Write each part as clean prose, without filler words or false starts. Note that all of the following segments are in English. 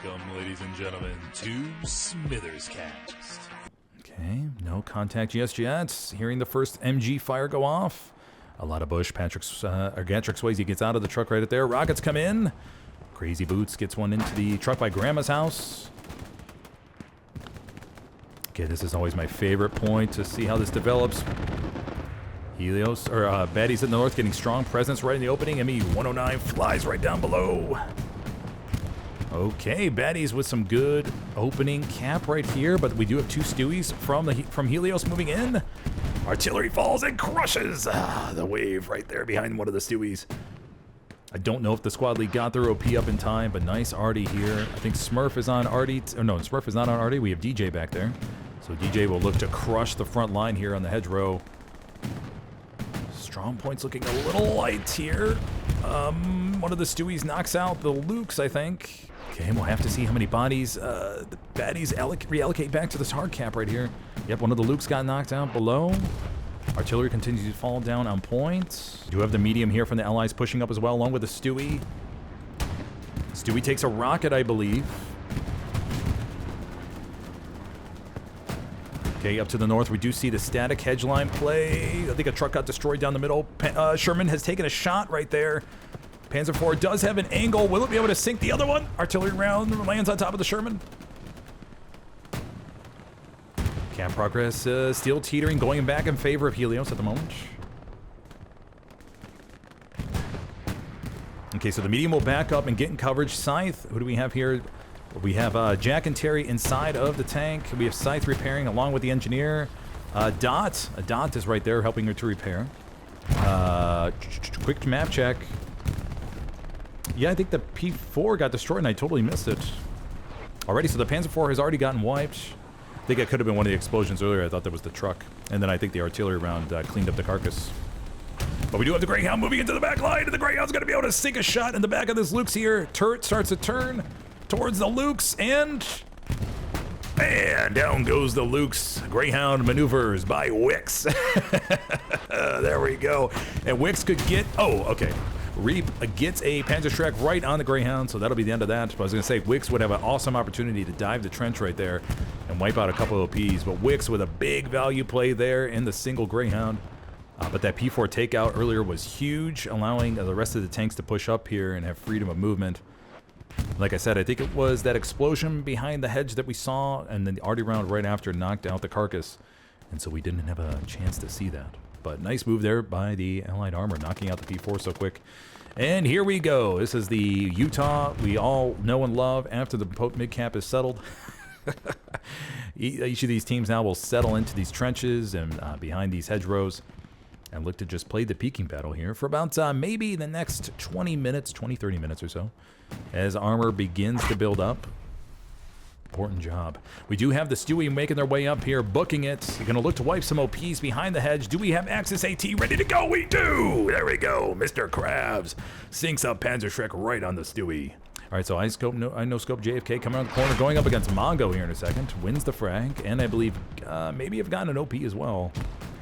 Welcome, ladies and gentlemen, to SmithersCast. Okay, no contact just yet. Hearing the first MG fire go off. A lot of bush. Patrick Swayze gets out of the truck right there. Rockets come in. Crazy Boots gets one into the truck by Grandma's house. Okay, this is always my favorite point to see how this develops. Helios, or Baddiez in the north getting strong presence right in the opening. ME-109 flies right down below. Okay, Baddiez with some good opening cap right here, but we do have two Stewies from Helios moving in. Artillery falls and crushes the wave right there behind one of the Stewies. I don't know if the squad lead got their OP up in time, but nice Artie here. I think Smurf is on Artie. No, Smurf is not on Artie. We have DJ back there. So DJ will look to crush the front line here on the hedgerow. Strong point's looking a little light here. One of the Stewies knocks out the Lukes, I think. Okay, we'll have to see how many bodies the Baddiez reallocate back to this hard cap right here. Yep, one of the Lukes got knocked out below. Artillery continues to fall down on point. Do have the medium here from the Allies pushing up as well, along with the Stewie. Stewie takes a rocket, I believe. Okay, up to the north, we do see the static hedge line play. I think a truck got destroyed down the middle. Sherman has taken a shot right there. Panzer IV does have an angle. Will it be able to sink the other one? Artillery round lands on top of the Sherman. Cap progress still teetering, going back in favor of Helios at the moment. Okay, so the medium will back up and get in coverage. Scythe, who do we have here? We have Jack and Terry inside of the tank. We have Scythe repairing along with the engineer. Dot is right there helping her to repair. Quick map check. Yeah, I think the P4 got destroyed and I totally missed it. Alrighty, so the Panzer IV has already gotten wiped. I think it could have been one of the explosions earlier. I thought that was the truck. And then I think the artillery round cleaned up the carcass. But we do have the Greyhound moving into the back line, and the Greyhound's going to be able to sink a shot in the back of this Luke's here. Turret starts to turn towards the Lukes, and down goes the Lukes. Greyhound maneuvers by Wix. There we go. And Wix could get, okay. Reap gets a Panzerschreck right on the Greyhound, so that'll be the end of that. But I was going to say, Wix would have an awesome opportunity to dive the trench right there and wipe out a couple of OPs, but Wix with a big value play there in the single Greyhound. But that P4 takeout earlier was huge, allowing the rest of the tanks to push up here and have freedom of movement. Like I said, I think it was that explosion behind the hedge that we saw, and then the arty round right after knocked out the carcass, and so we didn't have a chance to see that. But nice move there by the Allied armor, knocking out the P4 so quick. And here we go. This is the Utah we all know and love after the mid-cap is settled. Each of these teams now will settle into these trenches and behind these hedgerows and look to just play the peeking battle here for about maybe the next 20 minutes, 30 minutes or so, as armor begins to build up. Important job. We do have the Stewie making their way up here, booking it. You're going to look to wipe some OPs behind the hedge. Do we have Axis AT ready to go? We do! There we go. Mr. Krabs sinks up Panzerschreck right on the Stewie. All right, so I no scope JFK coming around the corner, going up against Mongo here in a second. Wins the frag, and I believe maybe have gotten an OP as well.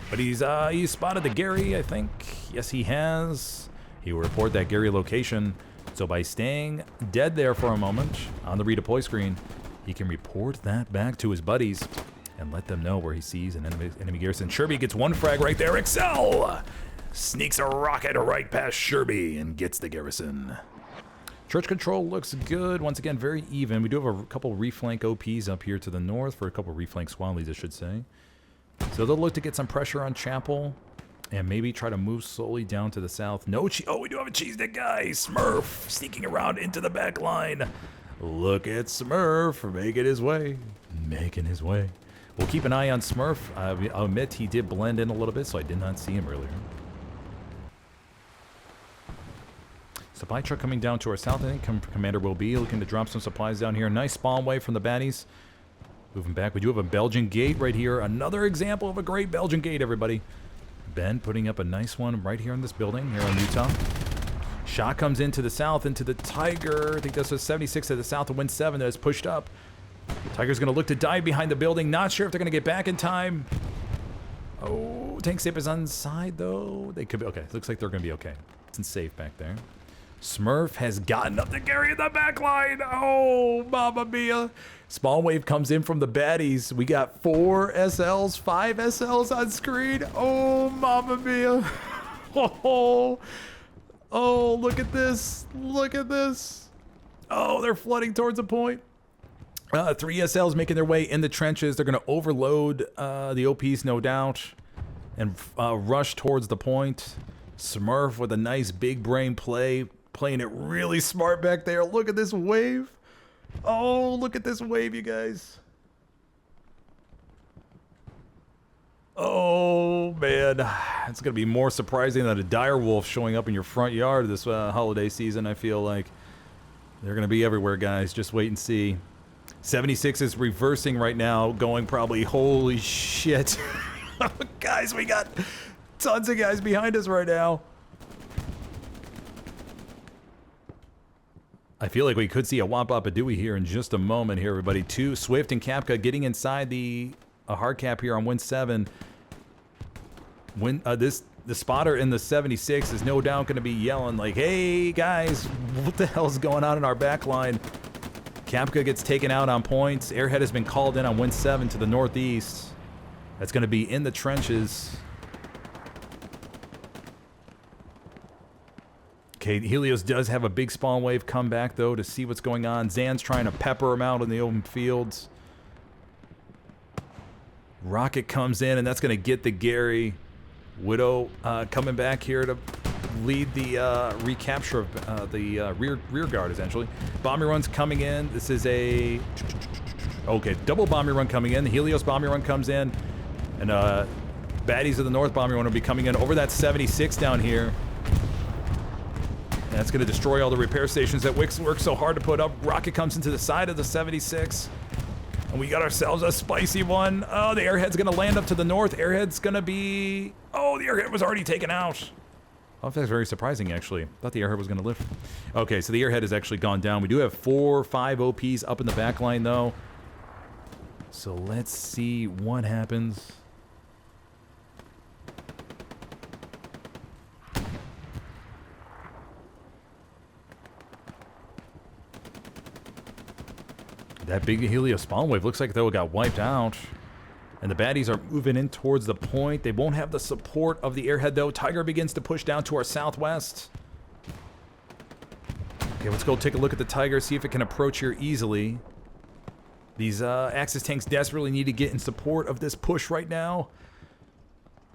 But he's spotted the Gary, I think. Yes, he has. He will report that Gary location. So by staying dead there for a moment on the redeploy screen, he can report that back to his buddies and let them know where he sees an enemy garrison. Sherby gets one frag right there. Excel sneaks a rocket right past Sherby and gets the garrison. Church control looks good. Once again, very even. We do have a couple reflank OPs up here to the north, for a couple reflank squad leads, I should say. So they'll look to get some pressure on Chapel and maybe try to move slowly down to the south. We do have a cheese dick guy. Smurf sneaking around into the back line. Look at Smurf making his way. We'll keep an eye on Smurf. I'll admit he did blend in a little bit, so I did not see him earlier. Supply truck coming down to our south. I think Commander will be looking to drop some supplies down here. Nice spawn wave from the Baddiez. Moving back, we do have a Belgian gate right here. Another example of a great Belgian gate, everybody. Ben putting up a nice one right here in this building here in Utah. Shot comes into the south, into the Tiger. I think that's a 76 to the south of WN7 that is pushed up. Tiger's going to look to dive behind the building. Not sure if they're going to get back in time. Oh, tank sip is on side, though. They could be okay. Looks like they're going to be okay. It's safe back there. Smurf has gotten up to Gary in the back line. Oh, mamma mia. Spawn wave comes in from the baddies. We got 4 SLs, 5 SLs on screen. Oh, mamma mia. Oh, look at this. Look at this. Oh, they're flooding towards a point. 3 SLs making their way in the trenches. They're going to overload the OPs, no doubt, and rush towards the point. Smurf with a nice big brain play, playing it really smart back there. Look at this wave. Oh, look at this wave, you guys. Oh, man. It's going to be more surprising than a dire wolf showing up in your front yard this holiday season, I feel like. They're going to be everywhere, guys. Just wait and see. 76 is reversing right now, going probably, holy shit. Guys, we got tons of guys behind us right now. I feel like we could see a Wampa-Dewey here in just a moment here, everybody. 2 Swift and Kapka getting inside the hard cap here on WN7. The spotter in the 76 is no doubt going to be yelling like, hey guys, what the hell's going on in our back line? Kapka gets taken out on points. Airhead has been called in on WN7 to the northeast. That's going to be in the trenches. Okay, Helios does have a big spawn wave come back, though, to see what's going on. Zan's trying to pepper him out in the open fields. Rocket comes in, and that's going to get the Gary. Widow coming back here to lead the recapture of the rear guard, essentially. Bombing run's coming in. This is a... Okay, double bombing run coming in. The Helios bombing run comes in. And Baddiez of the North bombing run will be coming in over that 76 down here. And that's going to destroy all the repair stations that Wix worked so hard to put up. Rocket comes into the side of the 76. And we got ourselves a spicy one. Oh, the airhead's going to land up to the north. Airhead's going to be... Oh, the airhead was already taken out. Oh, that's very surprising, actually. Thought the airhead was going to lift. Okay, so the airhead has actually gone down. We do have 4 or 5 OPs up in the back line, though. So let's see what happens. That big Helios spawn wave looks like they got wiped out. And the baddies are moving in towards the point. They won't have the support of the airhead, though. Tiger begins to push down to our southwest. Okay, let's go take a look at the Tiger, see if it can approach here easily. These Axis tanks desperately need to get in support of this push right now.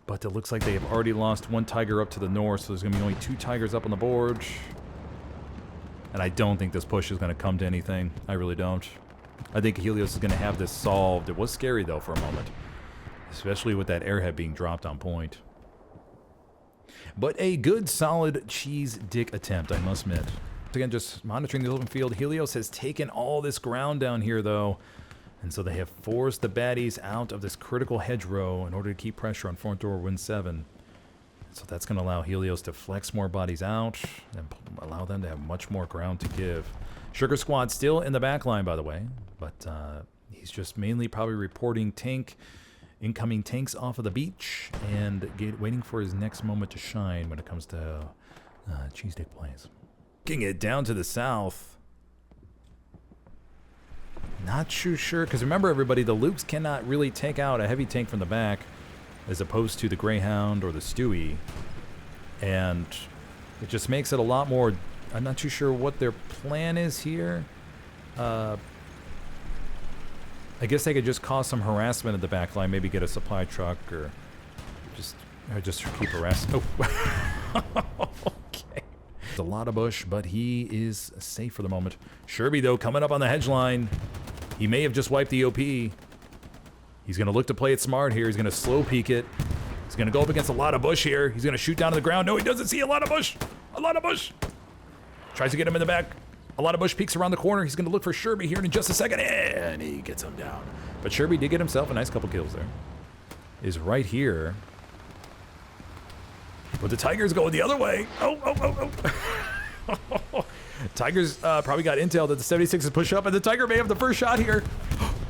But it looks like they have already lost 1 Tiger up to the north, so there's going to be only 2 Tigers up on the board. And I don't think this push is going to come to anything. I really don't. I think Helios is going to have this solved. It was scary, though, for a moment. Especially with that airhead being dropped on point. But a good, solid cheese dick attempt, I must admit. Again, just monitoring the open field. Helios has taken all this ground down here, though. And so they have forced the baddies out of this critical hedgerow in order to keep pressure on front door WN7. So that's going to allow Helios to flex more bodies out and allow them to have much more ground to give. Sugar Squad still in the back line, by the way, but he's just mainly probably reporting incoming tanks off of the beach and waiting for his next moment to shine when it comes to cheese dick plays. Getting it down to the south. Not too sure, because remember, everybody, the Lukes cannot really take out a heavy tank from the back as opposed to the Greyhound or the Stewie. And it just makes it a lot more... I'm not too sure what their plan is here. I guess they could just cause some harassment at the back line, maybe get a supply truck or just keep harassing. Oh. Okay. It's a lot of bush, but he is safe for the moment. Sherby, though, coming up on the hedge line. He may have just wiped the OP. He's going to look to play it smart here. He's going to slow peek it. He's going to go up against a lot of bush here. He's going to shoot down to the ground. No, he doesn't see a lot of bush. A lot of bush. Tries to get him in the back. A lot of bush peeks around the corner. He's going to look for Sherby here in just a second. And he gets him down. But Sherby did get himself a nice couple kills there. Is right here. But the Tiger's going the other way. Oh. Tiger's probably got intel that the 76 is pushed up. And the Tiger may have the first shot here.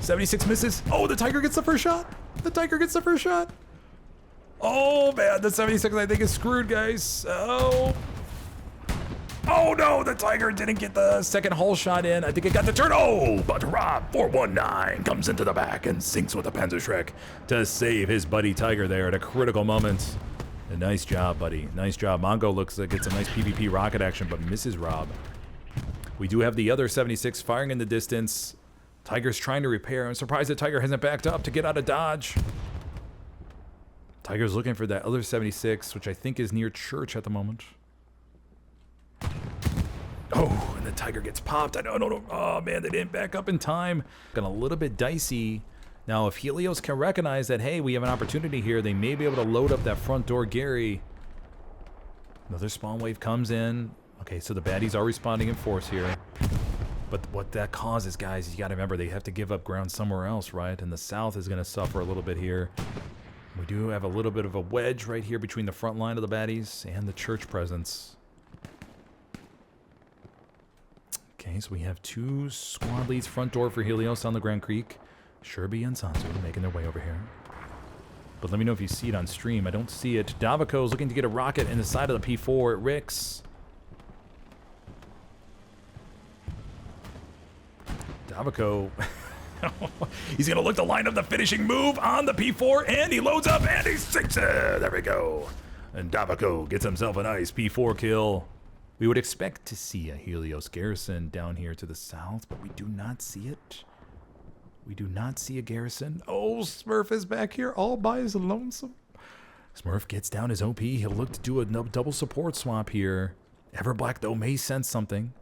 76 misses. Oh, the Tiger gets the first shot. The Tiger gets the first shot. Oh, man. The 76, I think, is screwed, guys. Oh, Oh no, the Tiger didn't get the second hull shot in. I think it got the turn. Oh, but Rob 419 comes into the back and sinks with a Panzerschreck to save his buddy Tiger there at a critical moment. And nice job, buddy. Nice job. Mongo looks like it's a nice PvP rocket action, but misses Rob. We do have the other 76 firing in the distance. Tiger's trying to repair. I'm surprised that Tiger hasn't backed up to get out of dodge. Tiger's looking for that other 76, which I think is near church at the moment. Oh, and the Tiger gets popped. I don't know. Oh, man, they didn't back up in time. Got a little bit dicey. Now, if Helios can recognize that, hey, we have an opportunity here, they may be able to load up that front door Gary. Another spawn wave comes in. Okay, so the baddies are responding in force here. But what that causes, guys, you got to remember, they have to give up ground somewhere else, right? And the south is going to suffer a little bit here. We do have a little bit of a wedge right here between the front line of the baddies and the church presence. Okay, so we have 2 squad leads front door for Helios on the Grand Creek. Sherby and Sansu making their way over here. But let me know if you see it on stream. I don't see it. Davico is looking to get a rocket in the side of the P4 at Rick's. Davico, he's going to look to line up the finishing move on the P4, and he loads up, and he sinks it. There we go. And Davico gets himself a nice P4 kill. We would expect to see a Helios garrison down here to the south, but we do not see it. We do not see a garrison. Oh, Smurf is back here all by his lonesome. Smurf gets down his OP. He'll look to do a double support swap here. Everblack, though, may sense something.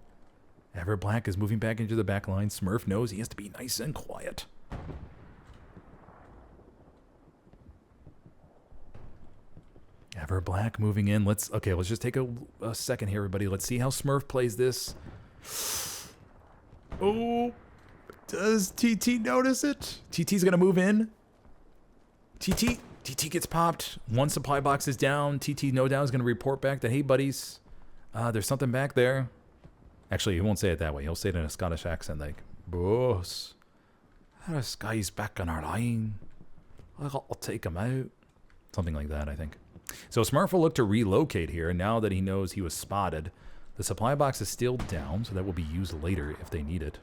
Everblack is moving back into the back line. Smurf knows he has to be nice and quiet. Everblack moving in. Let's just take a second here, everybody. Let's see how Smurf plays this. Oh, does TT notice it? TT's gonna move in. TT gets popped. 1 supply box is down. TT no doubt is gonna report back that, hey buddies, there's something back there. Actually, he won't say it that way. He'll say it in a Scottish accent, like, boss, this guy's back on our line. I'll take him out. Something like that, I think. So Smurf will look to relocate here now that he knows he was spotted. The supply box is still down, so that will be used later if they need it.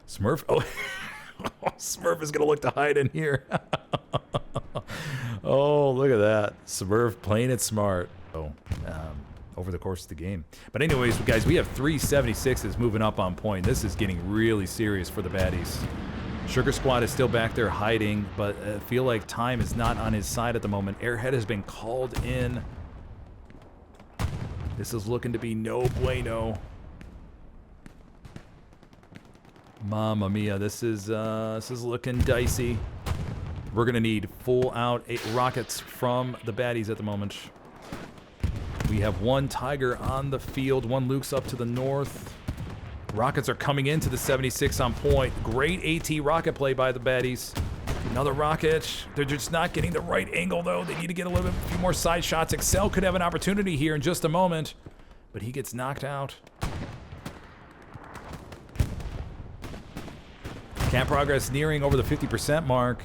Smurf, Smurf is going to look to hide in here. Oh, look at that. Smurf playing it smart. Over the course of the game. But anyways, guys, we have 3 76s moving up on point. This is getting really serious for the baddies. Sugar Squad is still back there hiding, but I feel like time is not on his side at the moment. Airhead has been called in. This is looking to be no bueno. Mamma mia, this is looking dicey. We're gonna need full out 8 rockets from the baddies at the moment. We have 1 Tiger on the field, 1 Luke's up to the north. Rockets are coming into the 76 on point. Great AT rocket play by the baddies. Another rocket. They're just not getting the right angle, though. They need to get a few more side shots. Excel could have an opportunity here in just a moment, but he gets knocked out. Camp progress nearing over the 50% mark.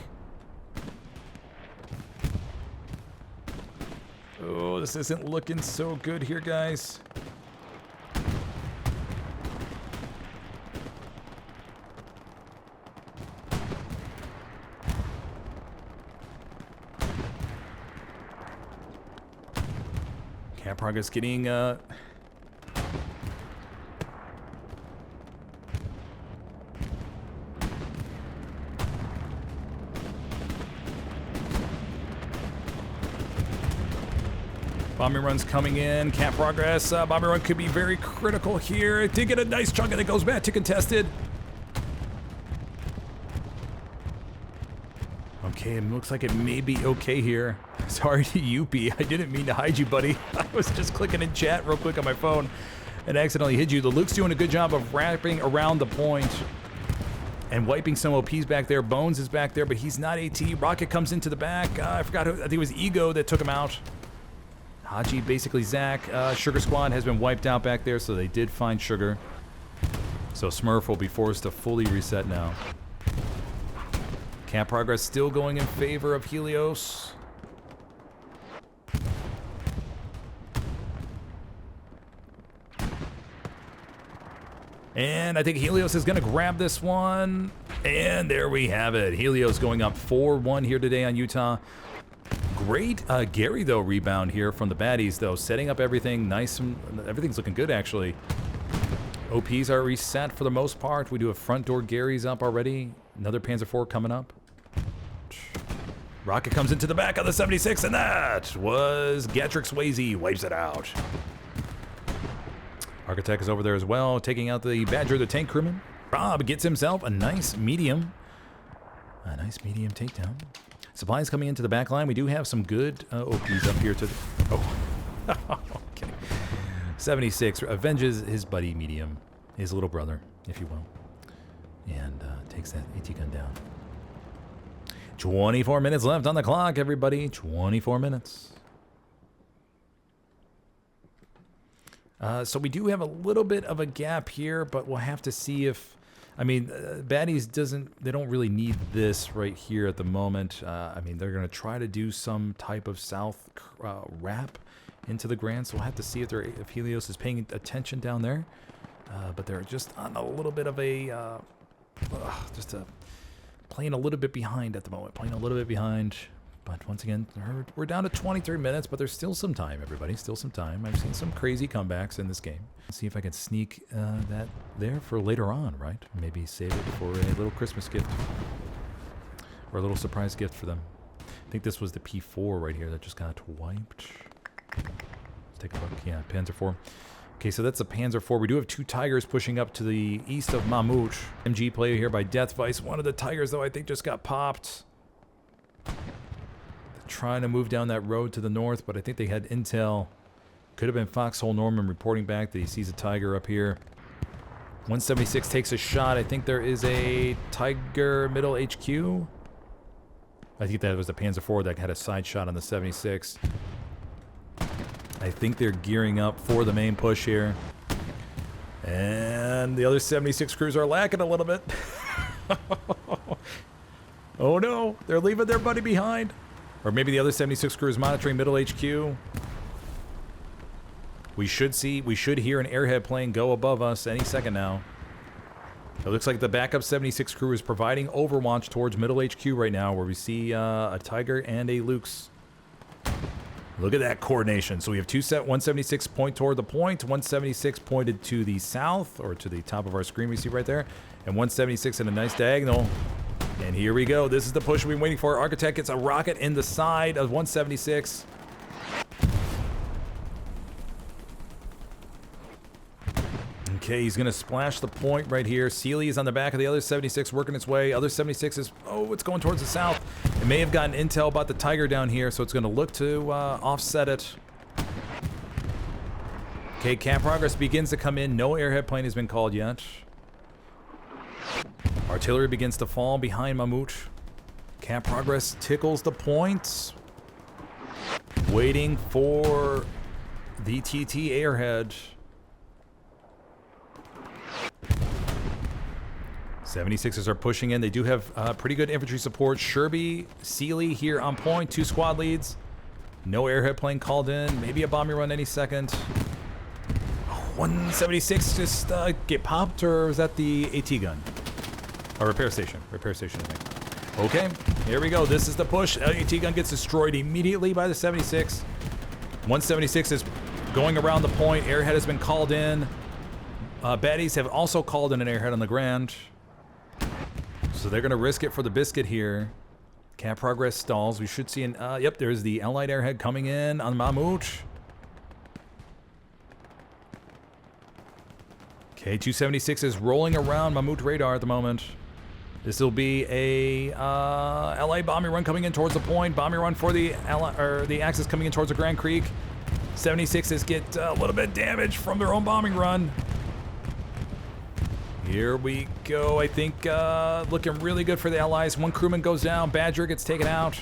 Oh, this isn't looking so good here, guys. Camp progress getting bombing runs coming in. Camp progress. Bombing run could be very critical here. It did get a nice chunk and it goes back to contested. Okay, it looks like it may be okay here. Sorry to Youpie. I didn't mean to hide you, buddy. I was just clicking in chat real quick on my phone and accidentally hit you. The Luke's doing a good job of wrapping around the point and wiping some OPs back there. Bones is back there, but he's not AT. Rocket comes into the back. I forgot who. I think it was Ego that took him out. Haji, basically Zach. Sugar Squad has been wiped out back there, so they did find Sugar. So Smurf will be forced to fully reset now. Camp progress still going in favor of Helios. And I think Helios is going to grab this one. And there we have it. Helios going up 4-1 here today on Utah. Great Gary, though, rebound here from the Baddiez, though. Setting up everything nice. Everything's looking good, actually. OPs are reset for the most part. We do have front door Gary's up already. Another Panzer IV coming up. Rocket comes into the back of the 76, and that was Gatrix Swayze. Wipes it out. Architect is over there as well, taking out the Badger, the tank crewman. Rob gets himself a nice medium. A nice medium takedown. Supplies coming into the back line. We do have some good OPs up here to the... Oh. Okay. 76 avenges his buddy medium, his little brother, if you will. And takes that AT gun down. 24 minutes left on the clock, everybody. 24 minutes. So we do have a little bit of a gap here, but we'll have to see if... I mean, Baddiez they don't really need this right here at the moment. I mean, they're going to try to do some type of south wrap into the Grand, so we'll have to see if Helios is paying attention down there. But they're just on a little bit of a... playing a little bit behind at the moment. Playing a little bit behind. But once again, we're down to 23 minutes, but there's still some time, everybody. Still some time. I've seen some crazy comebacks in this game. Let's see if I can sneak that there for later on, right? Maybe save it for a little Christmas gift. Or a little surprise gift for them. I think this was the P4 right here that just got wiped. Let's take a look. Yeah, Panzer IV. Okay, so that's a Panzer IV. We do have two Tigers pushing up to the east of Mammoet. MG play here by Death Vice. One of the Tigers, though, I think just got popped. Trying to move down that road to the north, but I think they had intel. Could have been Foxhole Norman reporting back that he sees a Tiger up here. 176 takes a shot. I think there is a Tiger middle HQ. I think that was the Panzer IV that had a side shot on the 76. I think they're gearing up for the main push here. And the other 76 crews are lacking a little bit. Oh no, they're leaving their buddy behind. Or maybe the other 76 crew is monitoring middle HQ. We should hear an airhead plane go above us any second now. It looks like the backup 76 crew is providing overwatch towards middle HQ right now, where we see a Tiger and a Luke's. Look at that coordination. So we have 176 point toward the point, 176 pointed to the south, or to the top of our screen we see right there, and 176 in a nice diagonal. And here we go. This is the push we've been waiting for. Architect gets a rocket in the side of 176. Okay, he's going to splash the point right here. Sealy is on the back of the other 76 working its way. Other 76 is... Oh, it's going towards the south. It may have gotten intel about the Tiger down here, so it's going to look to offset it. Okay, cap progress begins to come in. No airhead plane has been called yet. Artillery begins to fall behind Mammoet. Cap progress tickles the points. Waiting for the TT airhead. 76ers are pushing in. They do have pretty good infantry support. Sherby, Sealy here on point. 2 squad leads. No airhead plane called in. Maybe a bombing run any second. 176 just get popped, or is that the AT gun? A repair station. Repair station, I think. Okay, here we go. This is the push. AT gun gets destroyed immediately by the 76. 176 is going around the point. Airhead has been called in. Baddiez have also called in an airhead on the ground. So they're going to risk it for the biscuit here. Cap progress stalls. We should see an... yep, there's the Allied airhead coming in on Mammoet. Okay, 276 is rolling around Mammoet radar at the moment. This will be a Allied bombing run coming in towards the point. Bombing run for the the Axis coming in towards the Grand Creek. 76s get a little bit damaged from their own bombing run. Here we go. I think looking really good for the Allies. One crewman goes down. Badger gets taken out.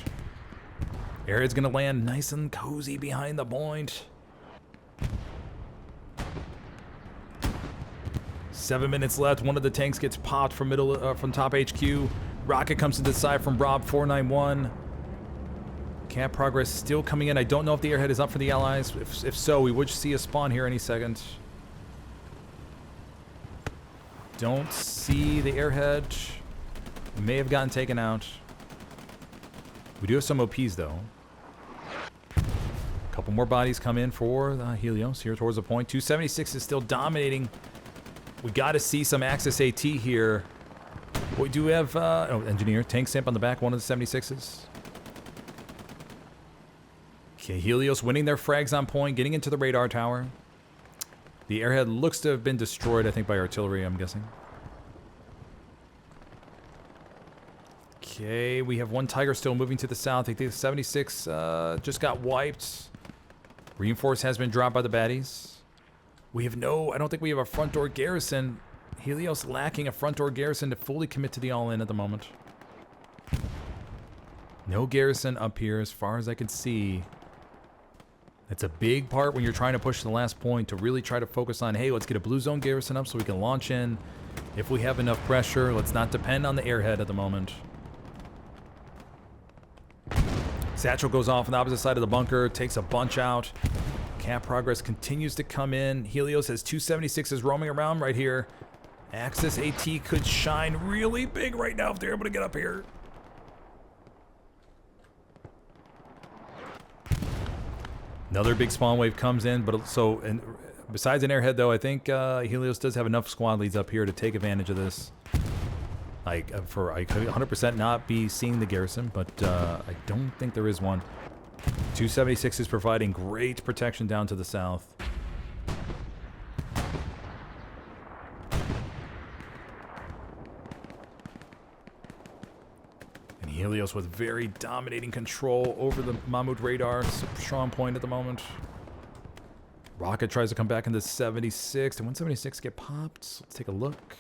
Airhead's going to land nice and cozy behind the point. 7 minutes left. One of the tanks gets popped from top HQ. Rocket comes to the side from Rob 491. Camp progress still coming in. I don't know if the airhead is up for the Allies. If so, we would see a spawn here any second. don't see the airhead. May have gotten taken out. We do have some OPs, though. A couple more bodies come in for the Helios here towards the point. 276 is still dominating. We got to see some Axis AT here. We do have engineer tank simp on the back, one of the 76s. Okay, Helios winning their frags on point, getting into the radar tower. The airhead looks to have been destroyed, I think, by artillery, I'm guessing. Okay, we have one Tiger still moving to the south. I think the 76 just got wiped. Reinforce has been dropped by the Baddiez. We have I don't think we have a front door garrison. Helios lacking a front door garrison to fully commit to the all-in at the moment. No garrison up here as far as I can see. That's a big part when you're trying to push to the last point, to really try to focus on, hey, let's get a blue zone garrison up so we can launch in. If we have enough pressure, let's not depend on the airhead at the moment. Satchel goes off on the opposite side of the bunker, takes a bunch out. Cap progress continues to come in. Helios has 276s roaming around right here. Axis AT could shine really big right now if they're able to get up here. Another big spawn wave comes in, but and besides an airhead though, I think Helios does have enough squad leads up here to take advantage of this. I could 100% not be seeing the garrison, but I don't think there is one. 276 is providing great protection down to the south. And Helios with very dominating control over the Mahmud radar. Strong point at the moment. Rocket tries to come back into 76. Did 176 get popped? Let's take a look.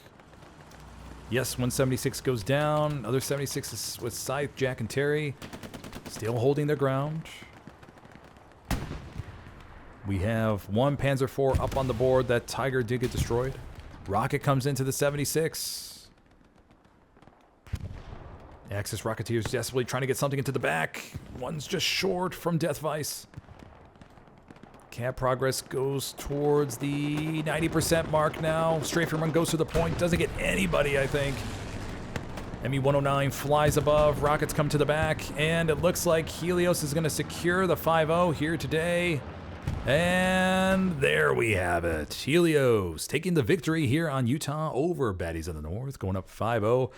Yes, 176 goes down. Other 76 is with Scythe, Jack, and Terry. Still holding their ground. We have one Panzer IV up on the board. That Tiger did get destroyed. Rocket comes into the 76. Axis Rocketeers desperately trying to get something into the back. One's just short from Death Vice. Cap progress goes towards the 90% mark now. Strafing run goes to the point. Doesn't get anybody, I think. ME-109 flies above. Rockets come to the back. And it looks like Helios is going to secure the 5-0 here today. And there we have it. Helios taking the victory here on Utah over Baddiez in the North. Going up 5-0.